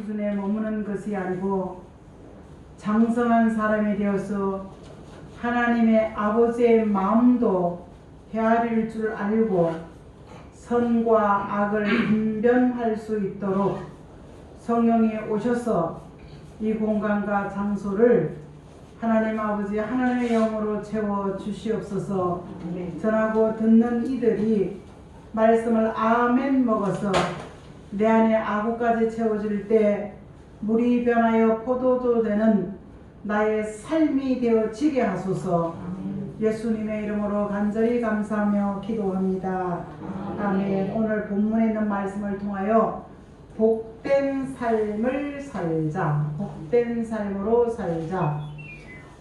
수준에 머무는 것이 아니고 장성한 사람이 되어서 하나님의 아버지의 마음도 헤아릴 줄 알고 선과 악을 분별할 수 있도록 성령이 오셔서 이 공간과 장소를 하나님 아버지 하나님의 영으로 채워 주시옵소서. 전하고 듣는 이들이 말씀을 아멘 먹어서 내 안에 아구까지 채워질 때 물이 변하여 포도도 되는 나의 삶이 되어지게 하소서. 예수님의 이름으로 간절히 감사하며 기도합니다. 아멘. 오늘 본문에 있는 말씀을 통하여 복된 삶을 살자. 복된 삶으로 살자.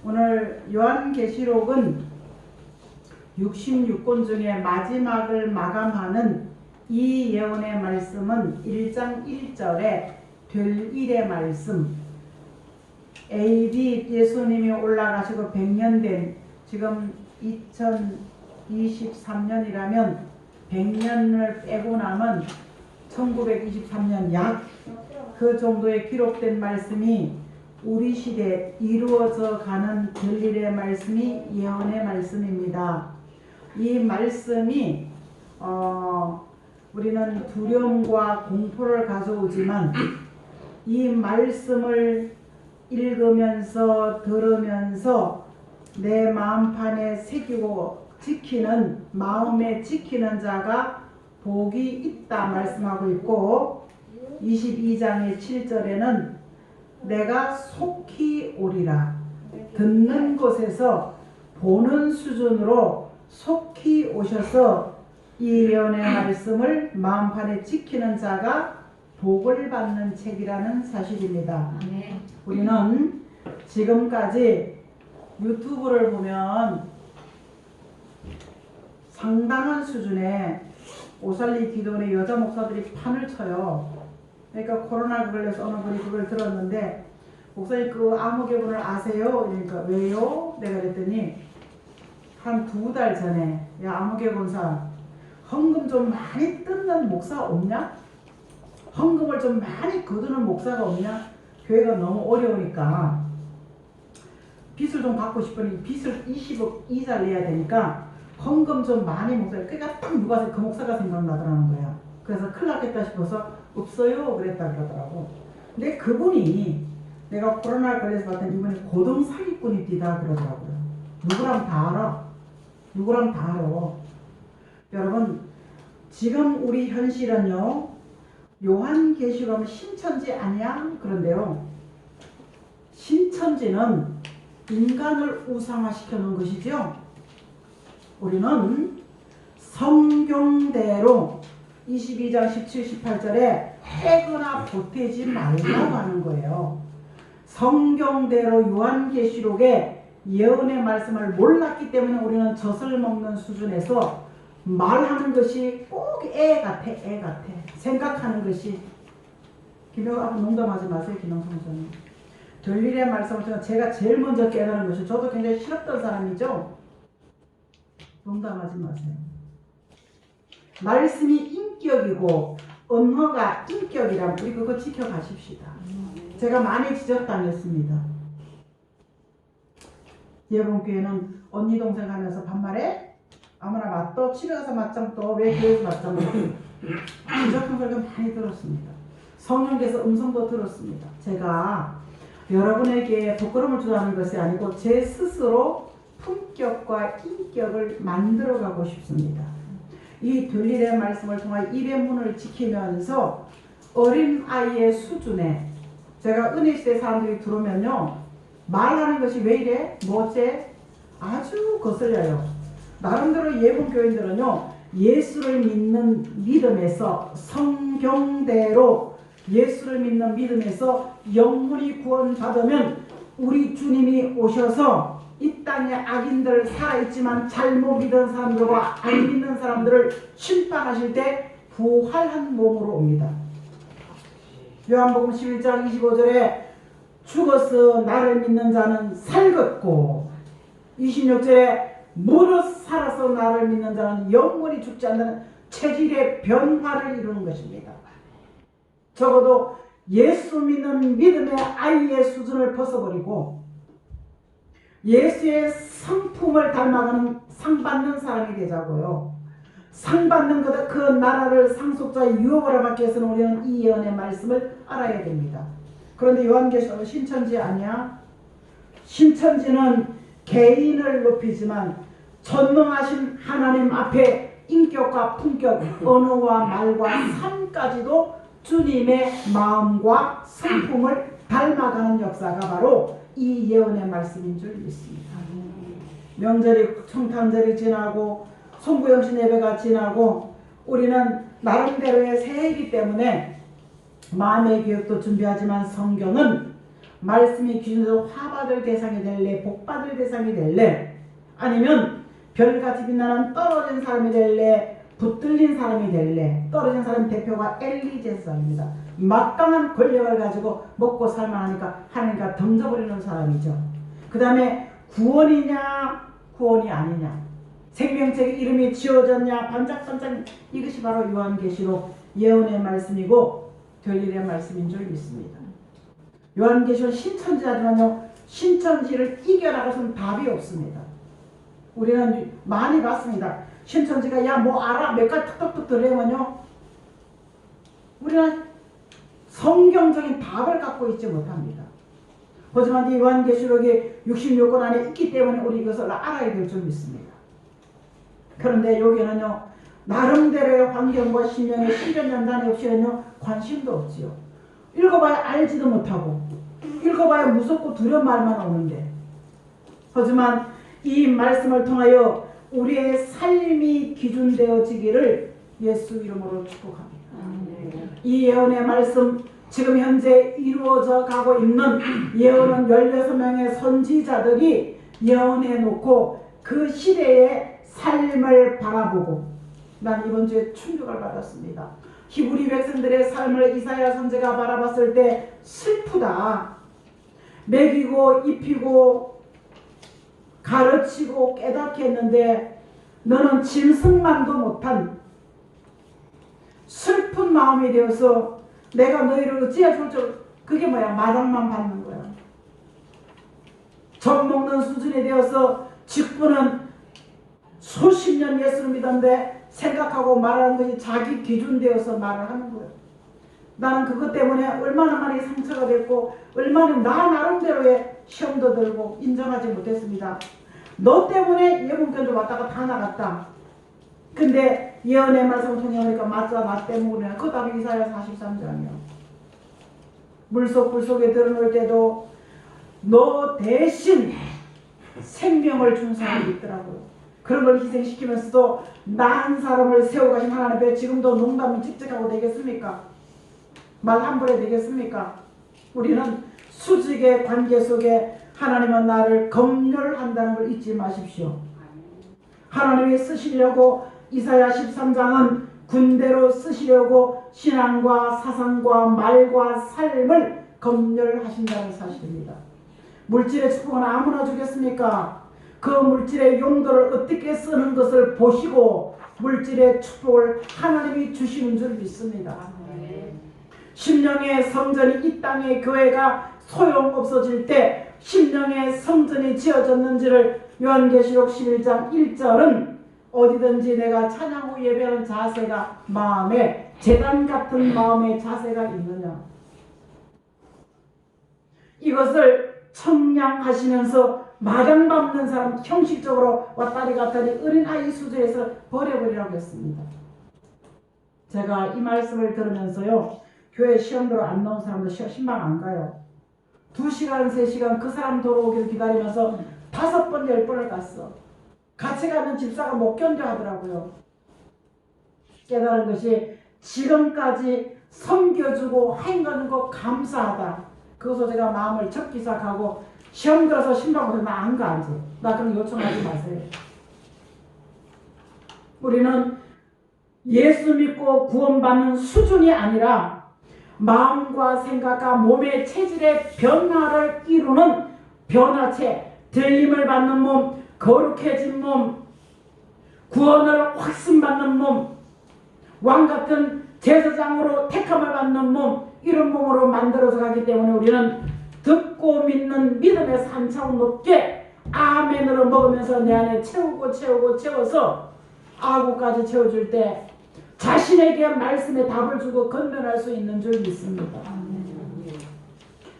오늘 요한계시록은 66권 중에 마지막을 마감하는 이 예언의 말씀은 1장 1절에 될 일의 말씀, AD 예수님이 올라가시고 100년 된 지금 2023년이라면 100년을 빼고 남은 1923년 약 그 정도의 기록된 말씀이 우리 시대에 이루어져 가는 될 일의 말씀이 예언의 말씀입니다. 이 말씀이 우리는 두려움과 공포를 가져오지만 이 말씀을 읽으면서 들으면서 내 마음판에 새기고 지키는 마음에 지키는 자가 복이 있다 말씀하고 있고 22장의 7절에는 내가 속히 오리라. 듣는 곳에서 보는 수준으로 속히 오셔서 이 예언의 말씀을 마음판에 지키는 자가 복을 받는 책이라는 사실입니다. 우리는 지금까지 유튜브를 보면 상당한 수준의 오살리 기도원의 여자 목사들이 판을 쳐요. 그러니까 코로나 걸려서 어느 분이 그걸 들었는데 목사님 그 암흑의분을 아세요? 그러니까 왜요? 내가 그랬더니 한 2달 전에 야 암흑의분사 헌금 좀 많이 뜯는 목사 없냐? 헌금을 좀 많이 거두는 목사가 없냐? 교회가 너무 어려우니까 빚을 좀 갚고 싶으니 빚을 20억 이자를 내야 되니까 헌금 좀 많이 목사. 그러니까 딱 누가 그 목사가 생각나더라는 거야. 그래서 큰일 났겠다 싶어서 없어요 그랬다 그러더라고. 근데 그분이 내가 코로나에 걸려서 봤더니 이분이 고등 사기꾼이다 그러더라고요. 누구랑 다 알아. 누구랑 다 알아. 여러분 지금 우리 현실은요 요한계시록은 신천지 아니야? 그런데요 신천지는 인간을 우상화시켜 놓은 것이죠. 우리는 성경대로 22장 17, 18절에 해거나 보태지 말라고 하는 거예요. 성경대로 요한계시록의 예언의 말씀을 몰랐기 때문에 우리는 젖을 먹는 수준에서 말하는 것이 꼭 애 같아. 생각하는 것이 김영아 농담하지 마세요. 김영성 선생님. 될 일의 말씀을 통해 제가 제일 먼저 깨달은 것이 저도 굉장히 싫었던 사람이죠. 농담하지 마세요. 말씀이 인격이고 언어가 인격이라면 우리 그거 지켜가십시다. 제가 많이 지적당했습니다. 예봉교회는 언니 동생 하면서 반말해? 아무나 맞도 집에 가서 맞짱 또 왜 교회에서 맞짱 지적한 설교 많이 들었습니다. 성령께서 음성도 들었습니다. 제가 여러분에게 부끄러움을 주자는 것이 아니고 제 스스로 품격과 인격을 만들어가고 싶습니다. 이 될 일의 말씀을 통해 입의 문을 지키면서 어린아이의 수준에 제가 은혜시대 사람들이 들어오면요 말하는 것이 왜 이래? 뭐제? 아주 거슬려요. 나름대로 예봉교인들은요 예수를 믿는 믿음에서 성경대로 예수를 믿는 믿음에서 영혼이 구원받으면 우리 주님이 오셔서 이 땅에 악인들 살아있지만 잘못 믿은 사람들과 안 믿는 사람들을 심판하실 때 부활한 몸으로 옵니다. 요한복음 11장 25절에 죽어서 나를 믿는 자는 살겠고 26절에 무릇 살아서 나를 믿는 자는 영원히 죽지 않는 체질의 변화를 이루는 것입니다. 적어도 예수 믿는 믿음의 아이의 수준을 벗어버리고 예수의 성품을 닮아가는 상 받는 사람이 되자고요. 상 받는 그 나라를 상속자의 유업으로 받기 위해서는 우리는 이 예언의 말씀을 알아야 됩니다. 그런데 요한계시록은 신천지 아니야? 신천지는 개인을 높이지만 전능하신 하나님 앞에 인격과 품격, 언어와 말과 삶까지도 주님의 마음과 성품을 닮아가는 역사가 바로 이 예언의 말씀인 줄 믿습니다. 명절이 성탄절이 지나고 송구영신 예배가 지나고 우리는 나름대로의 새해이기 때문에 마음의 교육도 준비하지만 성경은 말씀이 기준으로 화받을 대상이 될래, 복받을 대상이 될래, 아니면 별같이 빛나는 떨어진 사람이 될래, 붙들린 사람이 될래. 떨어진 사람 대표가 엘리 제사장입니다. 막강한 권력을 가지고 먹고 살만하니까 하나님과 던져버리는 사람이죠. 그 다음에 구원이냐 구원이 아니냐, 생명책의 이름이 지어졌냐 반짝반짝, 이것이 바로 요한계시록 예언의 말씀이고 될 일의 말씀인 줄 믿습니다. 요한계시록 신천지하지만요, 신천지를 이겨나가서는 답이 없습니다. 우리는 많이 봤습니다. 신천지가 야 뭐 알아 몇 가지 툭툭툭 들으면요, 우리는 성경적인 답을 갖고 있지 못합니다. 하지만 이 요한계시록이 66권 안에 있기 때문에 우리 이것을 알아야 될 줄 믿습니다. 그런데 여기는요, 나름대로의 환경과 신명의 신전 연단이 없이는요 관심도 없지요. 읽어봐야 알지도 못하고 읽어봐야 무섭고 두려운 말만 오는데, 하지만 이 말씀을 통하여 우리의 삶이 기준되어지기를 예수 이름으로 축복합니다. 이 예언의 말씀, 지금 현재 이루어져 가고 있는 예언은 16명의 선지자들이 예언해 놓고 그 시대의 삶을 바라보고, 난 이번 주에 충격을 받았습니다. 히브리 백성들의 삶을 이사야 선지자가 바라봤을 때 슬프다. 먹이고 입히고 가르치고 깨닫게 했는데 너는 짐승만도 못한 슬픈 마음이 되어서 내가 너희를 어찌해 줄 줄, 그게 뭐야? 마당만 받는 거야. 젖 먹는 수준이 되어서 직분은 수십 년 예수를 믿었는데 생각하고 말하는 것이 자기 기준 되어서 말을 하는 거예요. 나는 그것 때문에 얼마나 많이 상처가 됐고 얼마나 나 나름대로의 시험도 들고 인정하지 못했습니다. 너 때문에 예문견도 왔다가 다 나갔다. 근데 예언의 말씀을 통해 보니까 맞아, 나 때문에. 그 답이 이사야 43장이요. 물속 불속에 들어놓을 때도 너 대신 생명을 준 사람이 있더라고요. 그런 걸 희생시키면서도 나 한 사람을 세워가신 하나님 앞에 지금도 농담이 찍찍하고 되겠습니까? 말 함부로 되겠습니까? 우리는 수직의 관계 속에 하나님은 나를 검열한다는 걸 잊지 마십시오. 하나님이 쓰시려고 이사야 13장은 군대로 쓰시려고 신앙과 사상과 말과 삶을 검열하신다는 사실입니다. 물질의 축복은 아무나 주겠습니까? 그 물질의 용도를 어떻게 쓰는 것을 보시고 물질의 축복을 하나님이 주시는 줄 믿습니다. 심령의 성전이 이 땅의 교회가 소용없어질 때 심령의 성전이 지어졌는지를 요한계시록 11장 1절은 어디든지 내가 찬양 후 예배하는 자세가 마음에 제단 같은 마음의 자세가 있느냐, 이것을 청량하시면서 마당 밟는 사람 형식적으로 왔다리 갔다리 어린아이 수준에서 버려버리라고 했습니다. 제가 이 말씀을 들으면서요, 교회 시험대로 안 나온 사람도 신방 안 가요. 2시간 3시간 그 사람 돌아오기를 기다리면서 5번 10번을 갔어. 같이 가는 집사가 못 견뎌 하더라고요. 깨달은 것이 지금까지 섬겨주고 행하는 거 감사하다. 그것으로 제가 마음을 접기 시작하고 시험 들어서 신방 오면 나 안 가 이제. 나 그런 요청하지 마세요. 우리는 예수 믿고 구원받는 수준이 아니라 마음과 생각과 몸의 체질의 변화를 이루는 변화체, 들림을 받는 몸, 거룩해진 몸, 구원을 확신받는 몸, 왕같은 제사장으로 택함을 받는 몸, 이런 몸으로 만들어서 가기 때문에 우리는 듣고 믿는 믿음에서 한 차원 높게 아멘으로 먹으면서 내 안에 채워서 아구까지 채워줄 때 자신에게 말씀의 답을 주고 건면할 수 있는 줄 믿습니다.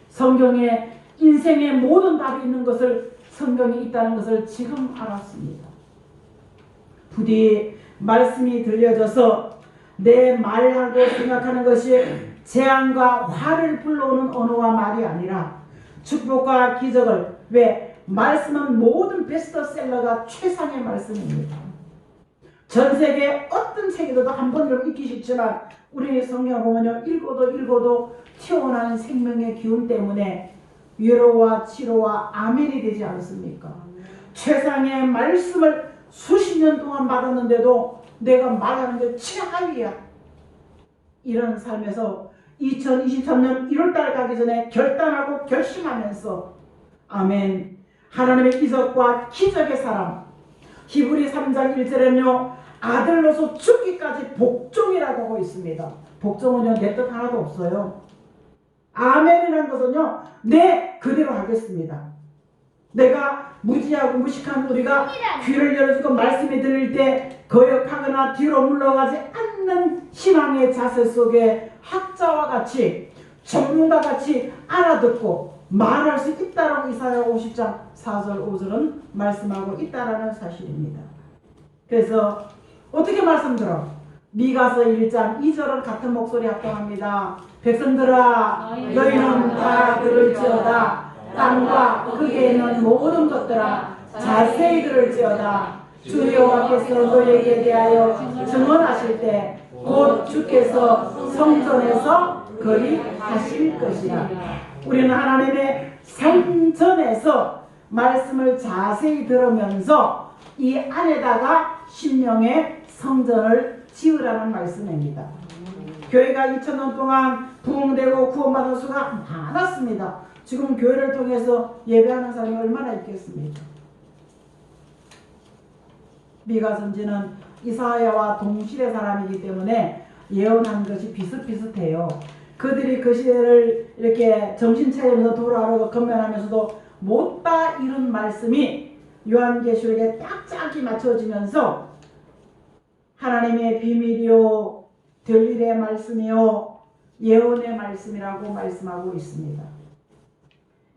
성경에 인생의 모든 답이 있는 것을, 성경이 있다는 것을 지금 알았습니다. 부디 말씀이 들려져서 내 말하고 생각하는 것이 재앙과 화를 불러오는 언어와 말이 아니라 축복과 기적을, 왜? 말씀은 모든 베스트셀러가 최상의 말씀입니다. 전 세계 어떤 책에도 한 번으로 읽기 쉽지만 우리 성경을 보면요, 읽어도 튀어나오는 생명의 기운 때문에 위로와 치료와 아멘이 되지 않습니까? 최상의 말씀을 수십 년 동안 받았는데도 내가 말하는 게 최하위야. 이런 삶에서 2023년 1월달 가기 전에 결단하고 결심하면서 아멘, 하나님의 이적과 기적의 사람, 히브리 3장 1절에는요 아들로서 죽기까지 복종이라고 하고 있습니다. 복종은요 내 뜻 하나도 없어요. 아멘이라는 것은요 내 그대로 하겠습니다. 내가 무지하고 무식한 우리가 귀를 열어주고 말씀이 들릴 때 거역하거나 뒤로 물러가지 않는 신앙의 자세 속에 학자와 같이 전문가 같이 알아듣고 말할 수 있다라고 이사야 50장 4절 5절은 말씀하고 있다라는 사실입니다. 그래서 어떻게 말씀들어? 미가서 1장 2절은 같은 목소리 합동합니다. 백성들아 너희는 다 들을지어다. 땅과 거기에 있는 모든 것들아 자세히 들을지어다. 주 여호와께서 너희에게 대하여 증언하실 때 곧 주께서 성전에서 거리하실 것이라. 우리는 하나님의 성전에서 말씀을 자세히 들으면서 이 안에다가 심령의 성전을 지으라는 말씀입니다. 교회가 2000년 동안 부흥되고 구원받은 수가 많았습니다. 지금 교회를 통해서 예배하는 사람이 얼마나 있겠습니까? 미가 선지는 이사야와 동시대 사람이기 때문에 예언한 것이 비슷비슷해요. 그들이 그 시대를 이렇게 정신 차리면서 돌아오고 건면하면서도 못다 이룬 말씀이 요한계시록에 딱 짝이 맞춰지면서 하나님의 비밀이요 될 일의 말씀이요 예언의 말씀이라고 말씀하고 있습니다.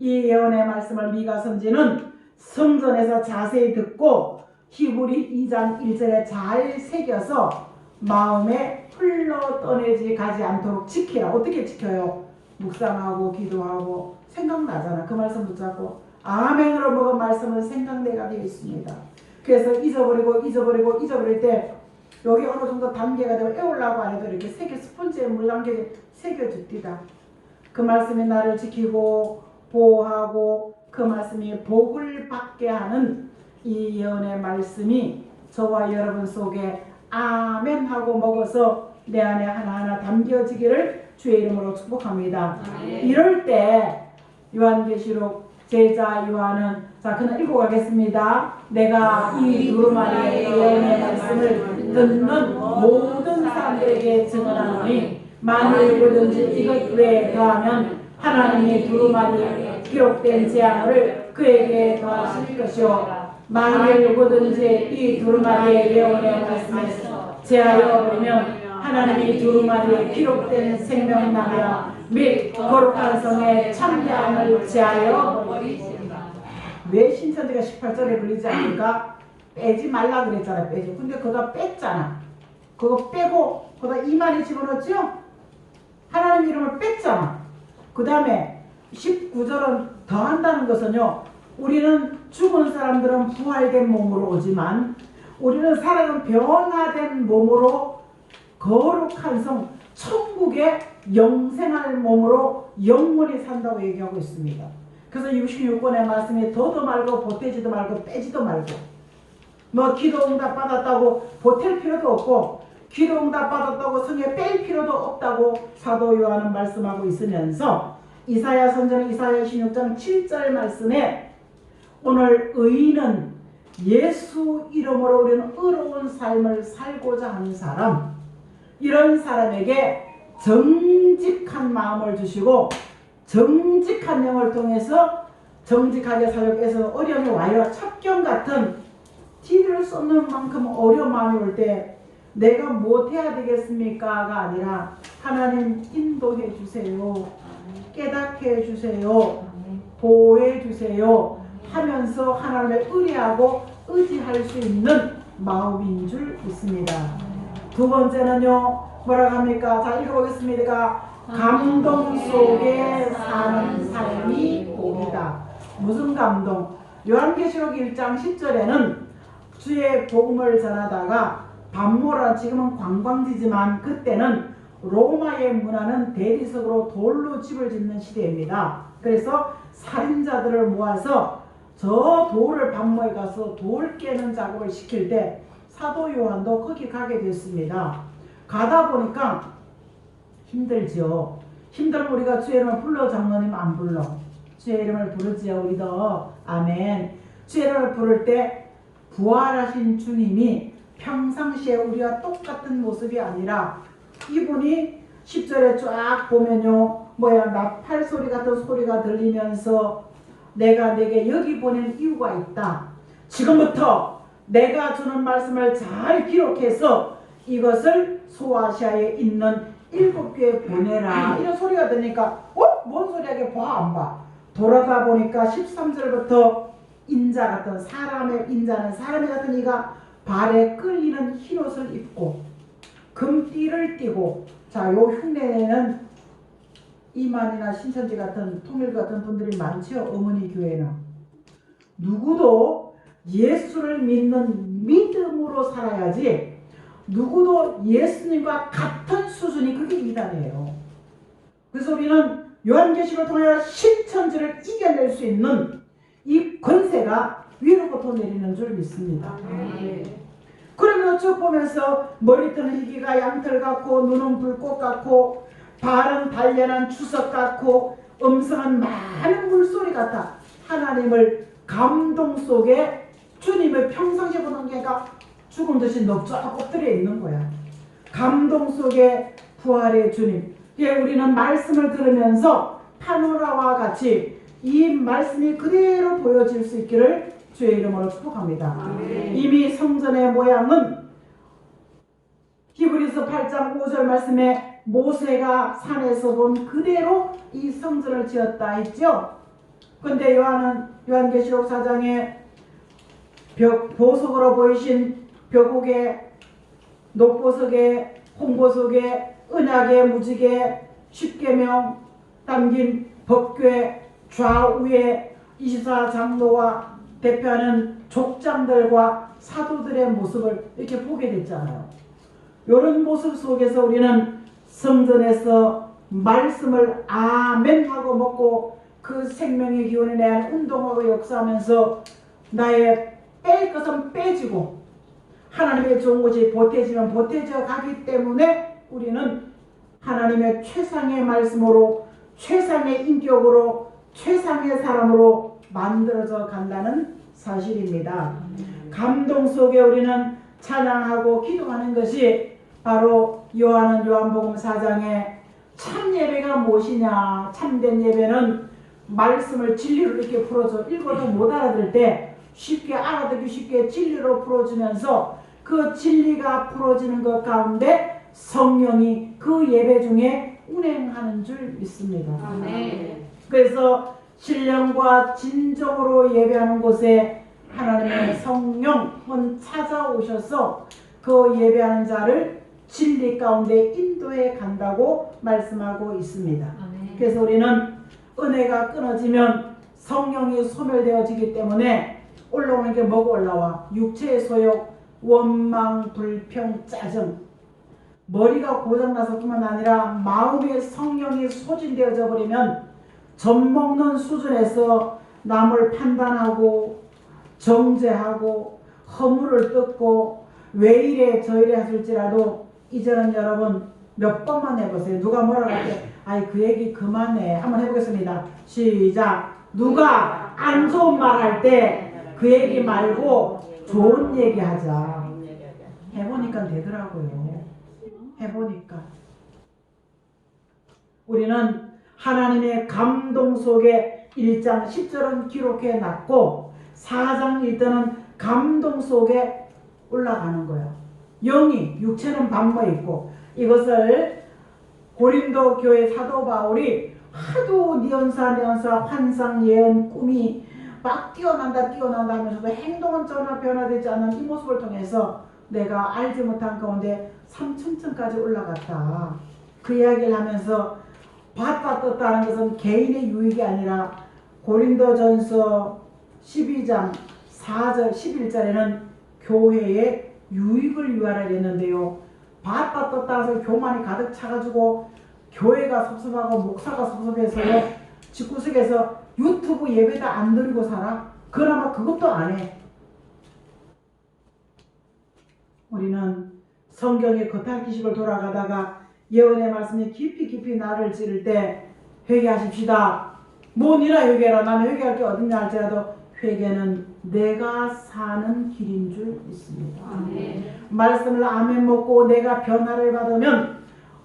이 예언의 말씀을 미가 선지는 성전에서 자세히 듣고 히브리 2장 1절에 잘 새겨서 마음에 흘러 떠내지 가지 않도록 지키라. 어떻게 지켜요? 묵상하고 기도하고 생각나잖아. 그 말씀 붙잡고 아멘으로 먹은 말씀은 생각내가 되어 있습니다. 그래서 잊어버릴 때 여기 어느 정도 단계가 되고 애우려고 안 해도 이렇게 스펀지에 물 남게 새겨줍디다. 그 말씀이 나를 지키고 보호하고 그 말씀이 복을 받게 하는 이 예언의 말씀이 저와 여러분 속에 아멘 하고 먹어서 내 안에 하나하나 담겨지기를 주의 이름으로 축복합니다. 이럴 때 요한계시록 제자 요한은 그는 읽어가겠습니다. 내가 이 두루마리의 예언의 말씀을 듣는 모든 사람들에게 증언하노니 만일 누구든지 이것 외에 더하면 하나님이 두루마리에 기록된 재앙을 그에게 더하실 것이요 만일 누구든지 이 두루마리의 예언의 말씀에 제하여 버리면 하나님이 두루마리에 기록된 생명나무와 및 거룩한 성의 참되함을 제하여 버리시리라. 왜 신천지가 18절에 불리지 않을까? 빼지 말라 그랬잖아. 빼지. 근데 그거 뺐잖아. 그거 빼고 거기다 이만희 집어넣었죠? 하나님 이름을 뺐잖아. 그 다음에 19절은 더한다는 것은요, 우리는 죽은 사람들은 부활된 몸으로 오지만 우리는 살아는 변화된 몸으로 거룩한 성 천국의 영생할 몸으로 영원히 산다고 얘기하고 있습니다. 그래서 66권의 말씀이 더도 말고 보태지도 말고 빼지도 말고, 뭐 기도 응답 받았다고 보탤 필요도 없고 기도 응답 받았다고 성에 뺄 필요도 없다고 사도 요한은 말씀하고 있으면서 이사야 선지는 이사야 26장 7절 말씀에 오늘 의인은 예수 이름으로 우리는 의로운 삶을 살고자 하는 사람, 이런 사람에게 정죄 정직한 마음을 주시고 정직한 영을 통해서 정직하게 살려고 해서 어려움이 와요. 첩경 같은 티를 쏟는 만큼 어려운 마음이 올 때 내가 못해야 되겠습니까가 아니라 하나님 인도해 주세요. 깨닫게 해주세요. 보호해 주세요. 하면서 하나님을 의뢰하고 의지할 수 있는 마음인 줄 믿습니다. 두 번째는요. 뭐라고 합니까? 자, 읽어보겠습니다. 감동 속에 사는 삶이 복이다. 무슨 감동? 요한계시록 1장 10절에는 주의 복음을 전하다가 밤모라 지금은 관광지지만 그때는 로마의 문화는 대리석으로 돌로 집을 짓는 시대입니다. 그래서 살인자들을 모아서 저 돌을 밤모에 가서 돌 깨는 작업을 시킬 때 사도 요한도 거기 가게 됐습니다. 가다 보니까 힘들죠. 힘들면 우리가 주의 이름을 불러 장로님 안 불러? 주의 이름을 부르지요 우리도. 아멘. 주의 이름을 부를 때 부활하신 주님이 평상시에 우리와 똑같은 모습이 아니라 이분이 10절에 쫙 보면요. 나팔 소리 같은 소리가 들리면서 내가 내게 여기 보낸 이유가 있다. 지금부터 내가 주는 말씀을 잘 기록해서 이것을 소아시아에 있는 7교회에 보내라. 이런 소리가 들으니까 뭔 소리야? 봐 안 봐? 돌아다 보니까 13절부터 인자 같은 사람의 인자는 사람의 같은 이가 발에 끌리는 흰옷을 입고 금띠를 띠고 자, 요 흉내내는 이만이나 신천지 같은 통일 같은 분들이 많죠. 어머니 교회는 누구도 예수를 믿는 믿음으로 살아야지 누구도 예수님과 같은 수준이 그게 이단이에요. 그래서 우리는 요한계시록을 통해 신천지를 이겨낼 수 있는 이 권세가 위로부터 내리는 줄 믿습니다. 그러면 쭉 보면서 머리띠는 희귀가 양털 같고 눈은 불꽃 같고 발은 단련한 주석 같고 음성은 많은 물소리 같아. 하나님을 감동 속에 주님을 평상시에 보는 게가 죽은 듯이 넓적 엎드려 있는 거야. 감동 속에 부활의 주님. 예, 우리는 말씀을 들으면서 파노라와 같이 이 말씀이 그대로 보여질 수 있기를 주의 이름으로 축복합니다. 이미 성전의 모양은 히브리서 8장 5절 말씀에 모세가 산에서 본 그대로 이 성전을 지었다 했죠. 근데 요한계시록 4장에 보석으로 보이신 벽옥에 녹보석에 홍보석에 은하계 무지개 십계명 담긴 법궤 좌우에 24장로와 대표하는 족장들과 사도들의 모습을 이렇게 보게 됐잖아요. 이런 모습 속에서 우리는 성전에서 말씀을 아멘 하고 먹고 그 생명의 기운에 대한 운동하고 역사하면서 나의 뺄 것은 빼지고 하나님의 좋은 것이 보태지면 보태져 가기 때문에 우리는 하나님의 최상의 말씀으로 최상의 인격으로 최상의 사람으로 만들어져 간다는 사실입니다. 감동 속에 우리는 찬양하고 기도하는 것이 바로 요한복음 4장에 참 예배가 무엇이냐. 참된 예배는 말씀을 진리로 이렇게 풀어줘. 읽어도 못 알아들 때 쉽게 알아듣기 쉽게 진리로 풀어주면서 그 진리가 풀어지는 것 가운데 성령이 그 예배 중에 운행하는 줄 믿습니다. 아멘. 그래서 신령과 진정으로 예배하는 곳에 하나님의 성령은 찾아오셔서 그 예배하는 자를 진리 가운데 인도해 간다고 말씀하고 있습니다. 아멘. 그래서 우리는 은혜가 끊어지면 성령이 소멸되어지기 때문에 올라오는 게 뭐가 올라와? 육체의 소욕, 원망, 불평, 짜증. 머리가 고장나서 뿐만 아니라 마음의 성령이 소진되어져 버리면 젖먹는 수준에서 남을 판단하고 정죄하고 허물을 뜯고 왜 이래 저 이래 하실지라도 이제는 여러분 몇 번만 해보세요. 누가 뭐라고 할 때 아이 그 얘기 그만해. 한번 해보겠습니다. 시작. 누가 안 좋은 말 할 때 그 얘기 말고 좋은 얘기 하자. 해보니까 되더라고요. 해보니까 우리는 하나님의 감동 속에 1장 10절은 기록해 놨고 4장 1절은 감동 속에 올라가는 거예요. 영이, 육체는 반모 있고, 이것을 고린도 교회 사도 바울이 하도 니언사 환상 예언 꿈이 막 뛰어난다 하면서도 행동은 전혀 변화되지 않는 이 모습을 통해서 내가 알지 못한 가운데 3천층까지 올라갔다. 그 이야기를 하면서 봤다 떴다는 것은 개인의 유익이 아니라 고린도전서 12장 4절 11절에는 교회의 유익을 유하라 했는데요. 봤다 떴다 해서 교만이 가득 차가지고 교회가 섭섭하고 목사가 섭섭해서요. 집구석에서 유튜브 예배도 안 드리고 살아? 그나마 그것도 안 해. 우리는 성경의 겉핥기식을 돌아가다가 예언의 말씀이 깊이 나를 찌를 때 회개하십시다. 뭐니라 회개라. 나는 회개할 게 어딨냐 할지라도 회개는 내가 사는 길인 줄 믿습니다. 말씀을 아멘 먹고 내가 변화를 받으면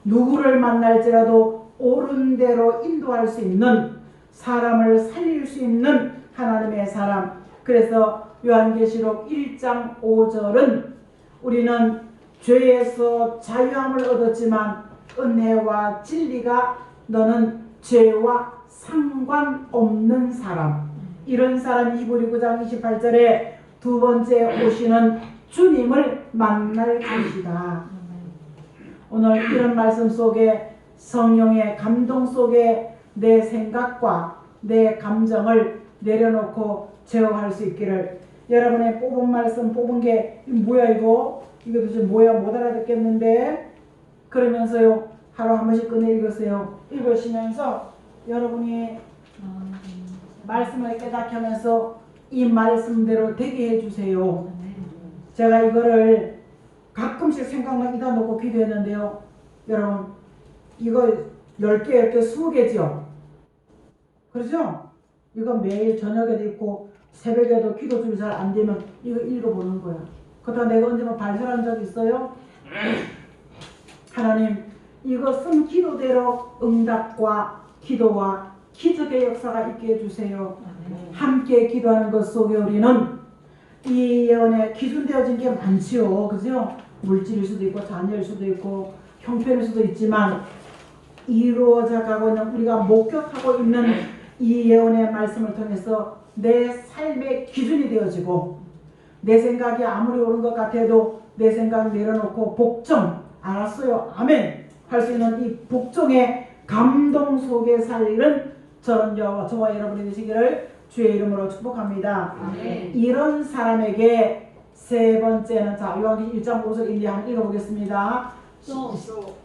누구를 만날지라도 옳은 대로 인도할 수 있는, 사람을 살릴 수 있는 하나님의 사람. 그래서 요한계시록 1장 5절은 우리는 죄에서 자유함을 얻었지만 은혜와 진리가 너는 죄와 상관없는 사람, 이런 사람이 히브리 9장 28절에 두 번째 오시는 주님을 만날 것이다. 오늘 이런 말씀 속에 성령의 감동 속에 내 생각과 내 감정을 내려놓고 제어할 수 있기를. 여러분의 뽑은 말씀, 뽑은 게 뭐야 이거 도대체 뭐야 못 알아듣겠는데, 그러면서요 하루 한 번씩 꺼내 읽으세요. 읽으시면서 여러분이 말씀을 깨닫게 하면서 이 말씀대로 되게 해주세요. 제가 이거를 가끔씩 생각만 이다 놓고 기도했는데요. 여러분 이거 10개, 20개지요. 그렇죠? 이거 매일 저녁에도 있고 새벽에도 기도줄이 잘 안 되면 이거 읽어보는 거야. 그렇다고 내가 언제 뭐 발설한 적 있어요? 하나님 이것은 기도대로 응답과 기도와 기적의 역사가 있게 해주세요. 함께 기도하는 것 속에 우리는 이 예언에 기준되어진 게 많지요. 그죠? 물질일 수도 있고 자녀일 수도 있고 형편일 수도 있지만 이루어져 가고 있는, 우리가 목격하고 있는 이 예언의 말씀을 통해서 내 삶의 기준이 되어지고, 내 생각이 아무리 옳은 것 같아도 내 생각 내려놓고 복종, 알았어요, 아멘 할 수 있는 이 복종의 감동 속에 살리는 저와 여러분이 되시기를 주의 이름으로 축복합니다. 아멘. 이런 사람에게 세 번째는, 자 요한계시록 1장 5절 인디 한번 읽어보겠습니다.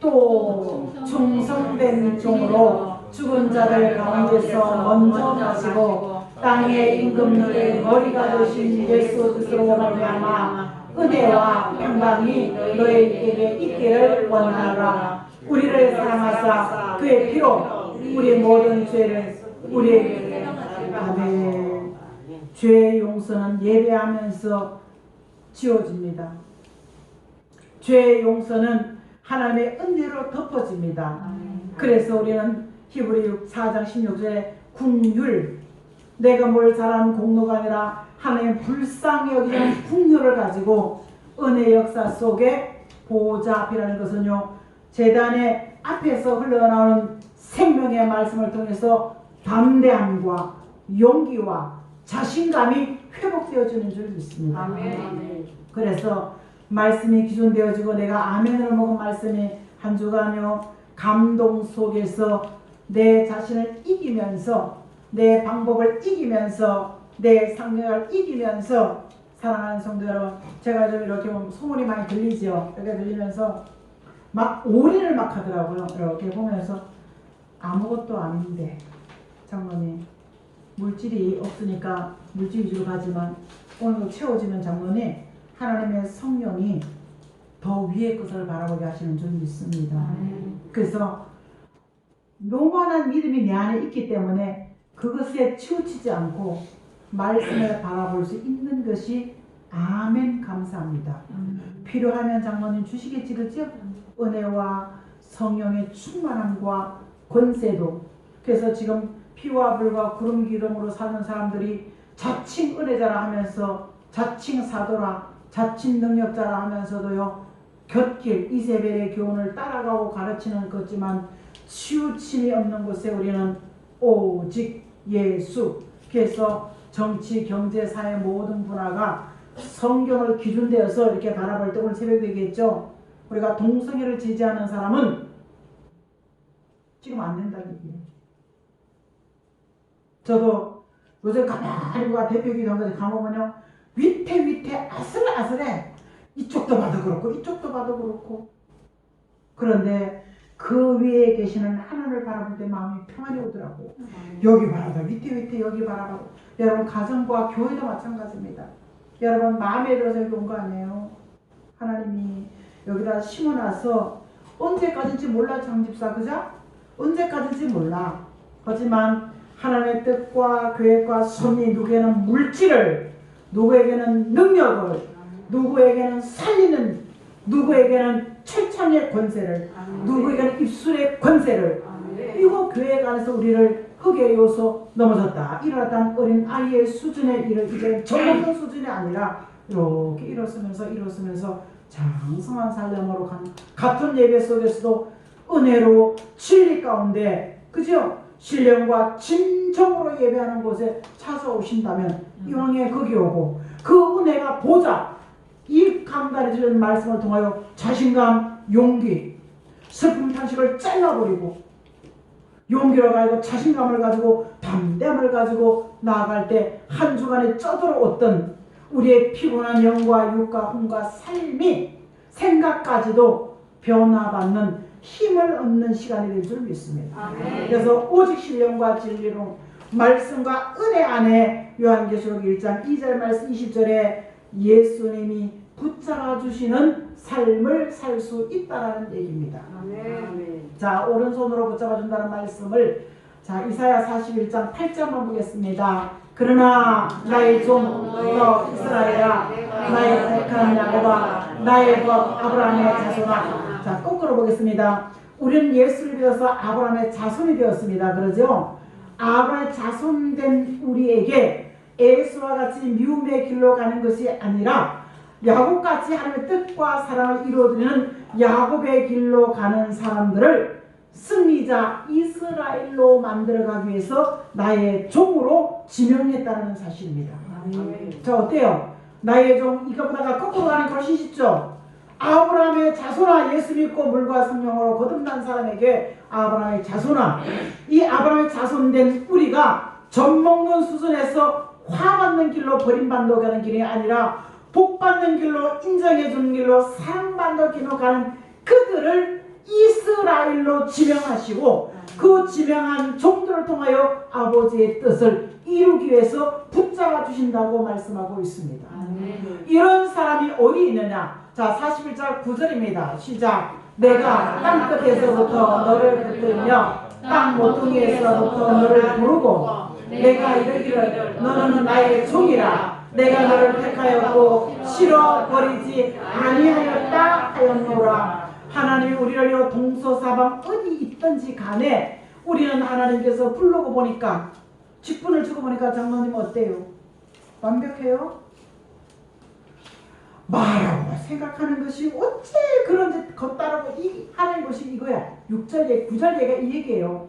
또 충성된 종으로 죽은 자들 가운데서 먼저 나시고 땅의 임금들의 머리가 되신 예수 그리스도로 말미암아 은혜와 평강이 너희에게 있기를 원하노라. 우리를 사랑하사 그의 피로 우리의 모든 죄를 우리에게, 아멘. 죄의 용서는 예배하면서 지워집니다. 죄의 용서는 하나님의 은혜로 덮어집니다. 그래서 우리는 히브리 4장 16절에 궁율, 내가 뭘 잘하는 공로가 아니라 하나님 불쌍히 여기는 궁율을 가지고 은혜 역사 속에 보호자 앞이라는 것은요, 제단의 앞에서 흘러나오는 생명의 말씀을 통해서 담대함과 용기와 자신감이 회복되어지는 줄 믿습니다. 아멘. 그래서 말씀이 기준되어지고 내가 아멘으로 먹은 말씀이 한 주간요 감동 속에서 내 자신을 이기면서, 내 방법을 이기면서, 내 상명을 이기면서, 사랑하는 성도 여러분, 제가 좀 이렇게 소문이 많이 들리죠. 이렇게 들리면서 막 올인을 막 하더라고요. 이렇게 보면서 아무것도 아닌데 장로님 물질이 없으니까 물질 위주로 가지만 오늘 채워지면 장로님 하나님의 성령이 더 위의 것을 바라보게 하시는 줄 믿습니다. 그래서 요만한 믿음이 내 안에 있기 때문에 그것에 치우치지 않고 말씀을 바라볼 수 있는 것이, 아멘, 감사합니다. 필요하면 장로님 주시겠지, 그죠? 은혜와 성령의 충만함과 권세도. 그래서 지금 피와 불과 구름 기둥으로 사는 사람들이 자칭 은혜자라 하면서 자칭 사도라 자칭 능력자라 하면서도요 곁길 이세벨의 교훈을 따라가고 가르치는 거지만 치우침이 없는 곳에 우리는 오직 예수. 그래서 정치, 경제, 사회 모든 분야가 성경을 기준되어서 이렇게 바라볼 때 오늘 새벽에 얘기했죠. 우리가 동성애를 지지하는 사람은 지금 안 된다는 얘기예요. 저도 요즘 가만히 대표기도 한 가지 가보면요 위태 아슬아슬해. 이쪽도 봐도 그렇고 이쪽도 봐도 그렇고. 그런데 그 위에 계시는 하나님을 바라볼 때 마음이 평안이 오더라고요. 여기 바라봐 위태 여기 바라봐. 여러분 가정과 교회도 마찬가지입니다. 여러분 마음에 들어서 여기 온 거 아니에요. 하나님이 여기다 심어놔서 언제까지인지 몰라 장집사 그죠? 언제까지인지 몰라. 하지만 하나님의 뜻과 계획과 섭리 누구에게는 물질을 누구에게는 능력을 누구에게는 살리는 누구에게는 철창의 권세를 누구에게는 입술의 권세를 이거 교회 안에서 우리를 흙의 요소 넘어졌다 일어났다는 어린 아이의 수준에 이제 전문적 수준이 아니라 이렇게 일어서면서 장성한 삶으로 가는 같은 예배 속에서도 은혜로 진리 가운데 그죠? 신령과 진정으로 예배하는 곳에 찾아오신다면 이왕에 거기 오고 그 은혜가 보자 이 강단에 주는 말씀을 통하여 자신감, 용기, 슬픔 탄식을 잘라버리고 용기를 가지고 자신감을 가지고 담대함을 가지고 나아갈 때 한 주간에 쩌들어왔던 우리의 피곤한 영과 육과 혼과 삶이 생각까지도 변화받는 힘을 얻는 시간이 될 줄 믿습니다. 아멘. 그래서 오직 신령과 진리로 말씀과 은혜 안에 요한계시록 1장 2절 말씀 20절에 예수님이 붙잡아 주시는 삶을 살 수 있다는 얘기입니다. 아멘. 자 오른손으로 붙잡아 준다는 말씀을 자 이사야 41장 8절만 보겠습니다. 그러나 나의 종 너 이스라엘아 나의 택한 야곱아 나의 법 아브라함의 자손아. 자 거꾸로 보겠습니다. 우리는 예수를 믿어서 아브라함의 자손이 되었습니다. 그러죠? 아브라함의 자손된 우리에게 에서와 같이 미움의 길로 가는 것이 아니라 야곱같이 하나님의 뜻과 사랑을 이루어드리는 야곱의 길로 가는 사람들을 승리자 이스라엘로 만들어가기 위해서 나의 종으로 지명했다는 사실입니다. 자 어때요? 나의 종 이거보다가 거꾸로 가는 게 훨씬 쉽죠? 아브라함의 자손아 예수 믿고 물과 성령으로 거듭난 사람에게 아브라함의 자손아 이 아브라함의 자손된 우리가 젖먹는 수준에서 화받는 길로 버림받는 가는 길이 아니라 복받는 길로 인정해주는 길로 사랑받는 길로 가는 그들을 이스라엘로 지명하시고 그 지명한 종들을 통하여 아버지의 뜻을 이루기 위해서 붙잡아 주신다고 말씀하고 있습니다. 이런 사람이 어디 있느냐? 자 41절 9절입니다. 시작. 내가 땅끝에서부터 너를 붙들며 땅 모퉁이에서부터 너를 부르고 내가 이르기를 너는 나의 종이라 내가 너를 택하였고 싫어버리지 아니하였다 하였노라. 하나님이 우리를 동서사방 어디 있든지 간에 우리는 하나님께서 부르고 보니까 직분을 주고 보니까 장로님 어때요? 완벽해요? 말하고 생각하는 것이 어째 그런지 겉따르고 하는 것이 이거야. 6절 9절 얘가 이 얘기예요.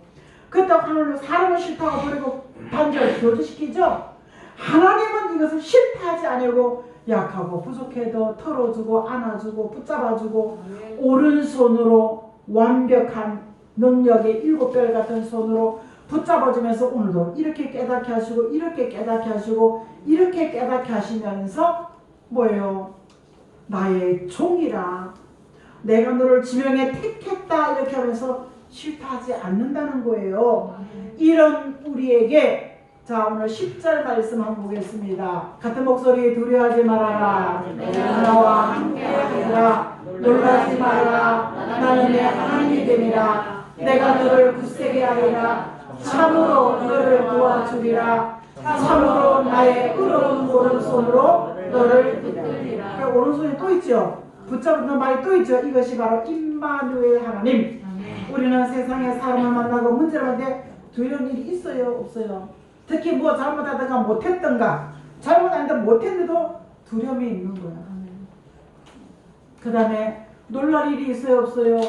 그렇다고 하나님은 사람을 싫다고 버리고 단절 교제시키죠. 하나님은 이것을 싫다 하지 않으고 약하고 부족해도 털어주고 안아주고 붙잡아주고 오른손으로 완벽한 능력의 7별 같은 손으로 붙잡아주면서 오늘도 이렇게 깨닫게 하시고 이렇게 깨닫게 하시고 이렇게 깨닫게 하시면서 뭐예요? 나의 종이라 내가 너를 지명해 택했다 이렇게 하면서 싫다 하지 않는다는 거예요. 이런 우리에게 자 오늘 10절 말씀 한번 보겠습니다. 같은 목소리 두려워하지 말아라. 나와 함께하리라. 놀라지 말아라. 나는 내 하나님이 됨이라. 내가 너를 굳세게 하리라. 참으로 너를 도와주리라. 참으로 나의 의로운 오른손으로 너를 붙들리라. 오른손이 또 있죠. 붙잡는 말이 또 있죠. 이것이 바로 임마누엘 하나님 우리는 세상에 사람을 만나고 문제를 만날 두려운 일이 있어요, 없어요? 특히 뭐 잘못하다가 못했던가, 잘못하는데 못했는데도 두려움이 있는 거야. 그 다음에 놀랄 일이 있어요, 없어요?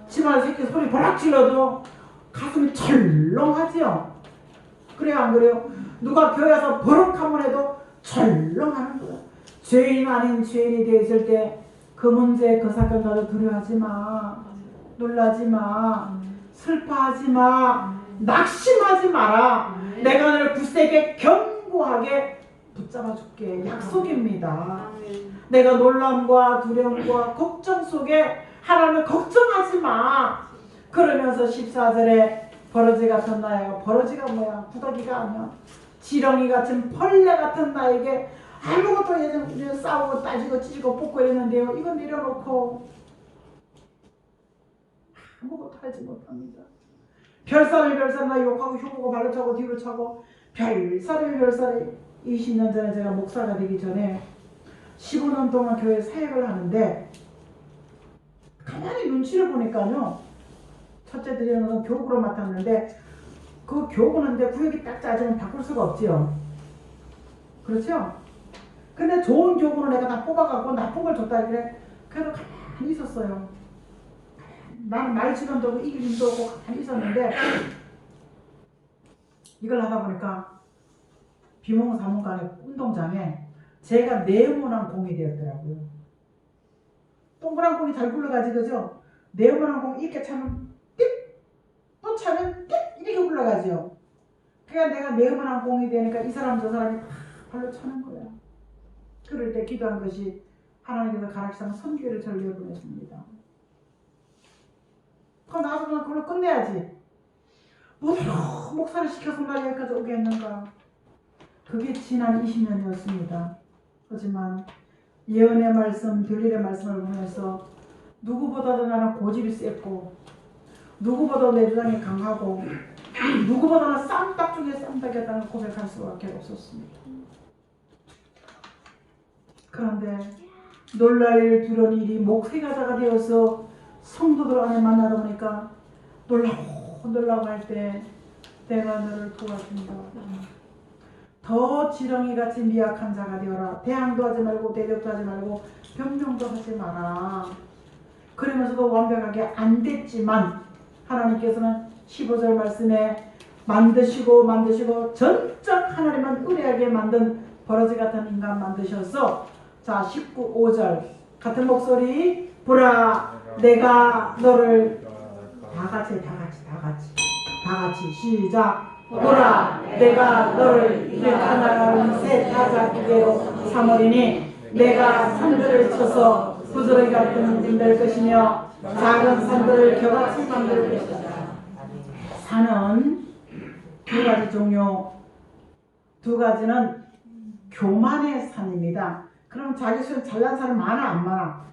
집안 새끼 소리 버럭 질러도 가슴이 철렁하지요. 그래요, 안 그래요? 누가 교회에서 버럭 한번 해도 철렁하는 거야. 죄인 아닌 죄인이 되어 있을 때 그 문제, 그 사건 가지고 두려워하지 마. 놀라지 마. 슬퍼하지 마. 낙심하지 마라. 내가 너를 굳세게 견고하게 붙잡아 줄게. 약속입니다. 내가 놀람과 두려움과 걱정 속에 하나님을 걱정하지 마. 그러면서 14절에 버러지 같은 나에게, 버러지가 뭐야? 구더기가 아니야. 지렁이 같은 벌레 같은 나에게 아무것도 예전 싸우고 따지고 찢고 뽑고 이랬는데요. 이건 내려놓고 아무것도 하지 못합니다. 별살을 나 욕하고 흉보고 발로 차고 뒤로 차고 별살을 20년 전에 제가 목사가 되기 전에 15년 동안 교회 사역을 하는데 가만히 눈치를 보니까요. 첫째 드리는 교구로 맡았는데 그 교구는데 구역이 딱 짜지면 바꿀 수가 없지요. 그렇죠? 근데 좋은 교구는 내가 다 뽑아갖고 나쁜 걸 줬다 그래. 그래도 가만히 있었어요. 나는 말치도 없고 이길 힘도 없고 가만히 있었는데 이걸 하다 보니까 비몽사몽간에 운동장에 제가 네모난 공이 되었더라고요. 동그란 공이 잘 굴러가지 그죠? 네모난 공 이렇게 차면 띡! 또 차면 띡! 이렇게 굴러가죠. 그러니까 내가 네모난 공이 되니까 이 사람 저 사람이 다 발로 차는 거야. 그럴 때 기도한 것이 하나님께서 가락시장 선교를 전례 보냈습니다. 그럼 나서는 그걸로 끝내야지. 뭐로 목사를 시켜서 날 여기까지 오게 했는가. 그게 지난 20년이었습니다. 하지만 예언의 말씀, 들릴의 말씀을 보면서 누구보다도 나는 고집이 셌고 누구보다 내 주장이 강하고 누구보다는 쌈딱 중에 쌈딱이었다는 고백할 수밖에 없었습니다. 그런데 놀랄 일, 두려운 일이 목회자가 되어서 성도들 안에 만나다 보니까 놀라고 할 때 내가 너를 도와준다. 더 지렁이같이 미약한 자가 되어라. 대항도 하지 말고 대적도 하지 말고 변명도 하지 마라. 그러면서도 완벽하게 안 됐지만 하나님께서는 15절 말씀에 만드시고 전적 하나님은 의뢰하게 만든 버러지 같은 인간 만드셔서 자 5절 같은 목소리 보라 내가 너를 다 같이 시작 보라 내가 너를 하나 셋 다섯 개로 삼으리니 내가 산들을 쳐서 부스러기 같은 짐될 것이며 작은 산들을 겨같이 만들 것이다. 산은 두 가지 종류, 두 가지는 교만의 산입니다. 그럼 자기 수는 잘난 사람 많아 안 많아?